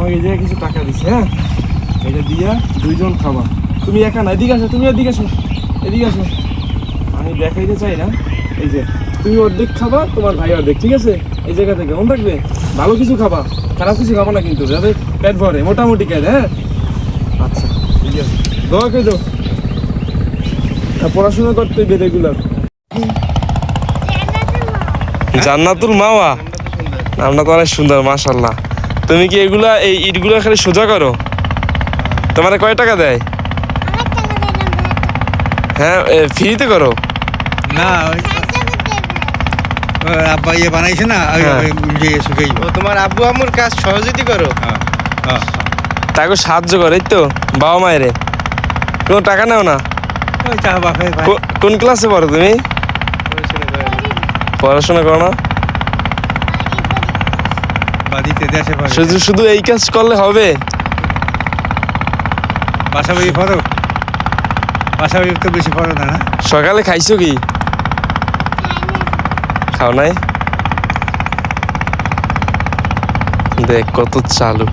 তোমাকে এই জায়গায় কিছু টাকা দিচ্ছে, হ্যাঁ? এটা দিয়া দুইজন খাবা। তুমি একা না, এদিকে আসো, তুমি এদিকে আসো, এদিকে আসো। আমি দেখাইতে চাই না। এই যে তুমি অর্ধেক খাবা, তোমার ভাই অর্ধেক, ঠিক আছে? এই জায়গা থেকে মনে রাখবে, ভালো কিছু খাবা, খারাপ কিছু খাবা না কিন্তু, যাতে পেট ভরে, মোটামুটি খাই, হ্যাঁ? আচ্ছা ঠিক আছে, দোয়া করে দাও। পড়াশোনা করতে হবে রেগুলার। জান্নাতুল মাওয়া, নামটা তো অনেক সুন্দর, মাশাআল্লাহ। তুমি কি এগুলা, এই ইটগুলা খালি সোজা করো? তোমার কয় টাকা দেয়? হ্যাঁ, ফ্রিতে করো না, আব্বা ইয়ে বানাইছে না, তোমার আব্বু আম্মুর কাজ সহযোগিতা করো। তাকে সাহায্য করে, এই তো বাবা মায়েরে। কোনো টাকা নেও না? কোন ক্লাসে পড়ো তুমি? পড়াশোনা করো না? শুধু শুধু এই কাজ করলে হবে? বাসা বাড়ি পড়ো, বাসা বাড়ি তো বেশি পড়ো না। সকালে খাইছো কি? খাও নাই? দেখ কত চালু।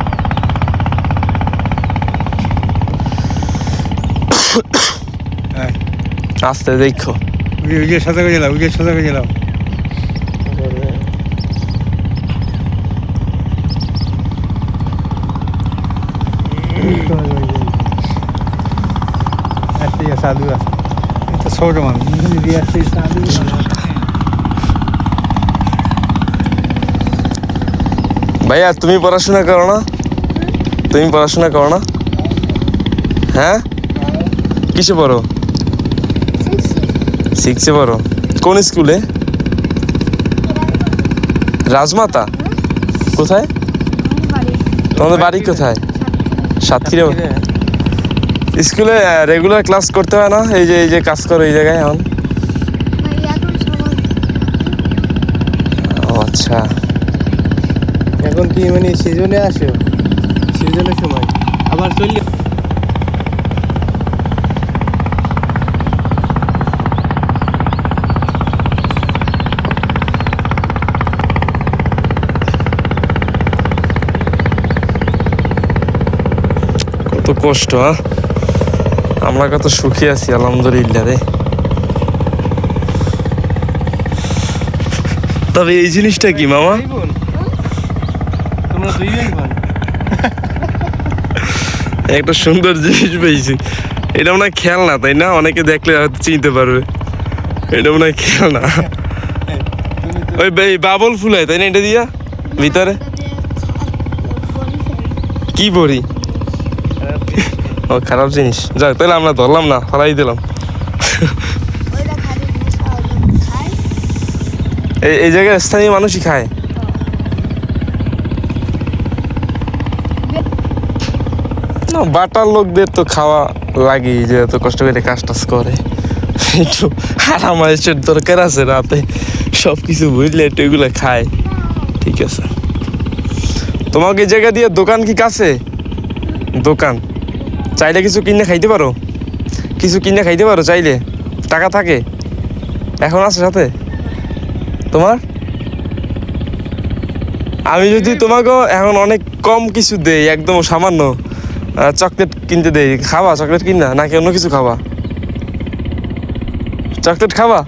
আস্তে দেখো, উজের সাথে গেলাম, উজের সাথে গেলাম। সাধু আছে, এটা ছোট মানুষ। ভাইয়া তুমি পড়াশোনা করো না? তুমি পড়াশোনা করো না? হ্যাঁ, কিসে পড়ো? সিক্সে পড়ো। কোন স্কুলে? রাজমাতা? কোথায়? তোমাদের বাড়ি কোথায়? সাতক্ষীরা। স্কুলে রেগুলার ক্লাস করতে হয় না? এই যে কাজ করো এই জায়গায় এখন। ও আচ্ছা, এখন কি মানে সিজনে আসো? সিজনের সময় আবার চললে কত কষ্ট, হ্যাঁ? আমরা কত সুখী আছি, আলহামদুলিল্লাহ রে। তবে এই জিনিসটা কি মামা? তোমরা দুই ভাই বোন। একটা সুন্দর জিনিস পেয়েছি। এটা মনে হয় খেলনা, তাই না? অনেকে দেখলে হয়তো চিনতে পারবে। এটা মনে হয় খেলনা। ওই বাবল ফুল হয়, তাই না? এটা দিয়া ভিতরে কি বড়ি? ও খারাপ জিনিস। যাক, তাহলে আমরা ধরলাম না, ফেলাই দিলাম। এই জায়গায় স্থানীয় মানুষই খায়। না, বাটার লোকদের তো খাওয়া লাগে, যে এত কষ্ট করে কাজ টাজ করে, একটু আরাম আয়েশের দরকার আছে রাতে, সব কিছু বুঝলে একটু এগুলো খায়। ঠিক আছে, তোমাকে এই জায়গা দিয়ে দোকান কি কাছে? দোকান চাইলে কিছু কিনে খাইতে পারো, কিছু কিনে খাইতে পারো চাইলে, টাকা থাকে এখন আছে সাথে তোমার? আমি যদি তোমাকে এখন অনেক কম কিছু দেই, একদম সামান্য চকলেট কিনতে দেই, খাবা? চকলেট কিনা নাকি অন্য কিছু খাবা? চকলেট খাবা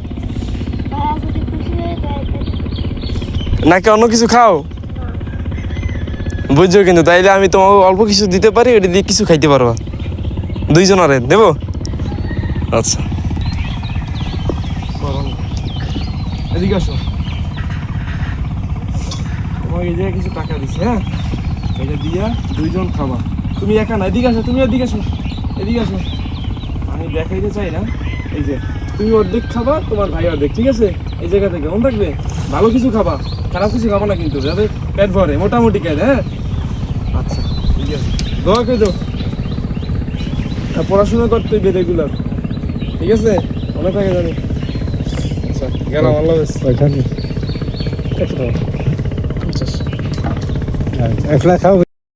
নাকি অন্য কিছু খাও? বুঝছো কিন্তু, তাইলে আমি তোমাকে অল্প কিছু দিতে পারি, ওটা দিয়ে কিছু খাইতে পারবা, দুইজনারে দেবো। আচ্ছা, এদিকে আসো। তোমাকে এই জায়গায় কিছু টাকা দিচ্ছে, হ্যাঁ? এটা দিয়া দুইজন খাবা। তুমি একা না, এদিকে আসো, তুমি এদিকে আসো, এদিকে আসো। আমি দেখাইতে চাই না। এই যে তুমি অর্ধেক খাবা, তোমার ভাই অর্ধেক, ঠিক আছে? এই জায়গা থেকে মনে রাখবে, ভালো কিছু খাবা, খারাপ কিছু খাবা না কিন্তু, যাতে পেট ভরে, মোটামুটি খাই, হ্যাঁ? আচ্ছা ঠিক আছে, দোয়া করে দাও। পড়াশোনা করতে হবে রেগুলার, ঠিক আছে? অনেক থাকে জানি। আচ্ছা গেলাম, আল্লাহ হাফেজ। ওইখানে কত টাকা? 50। একলা খাও।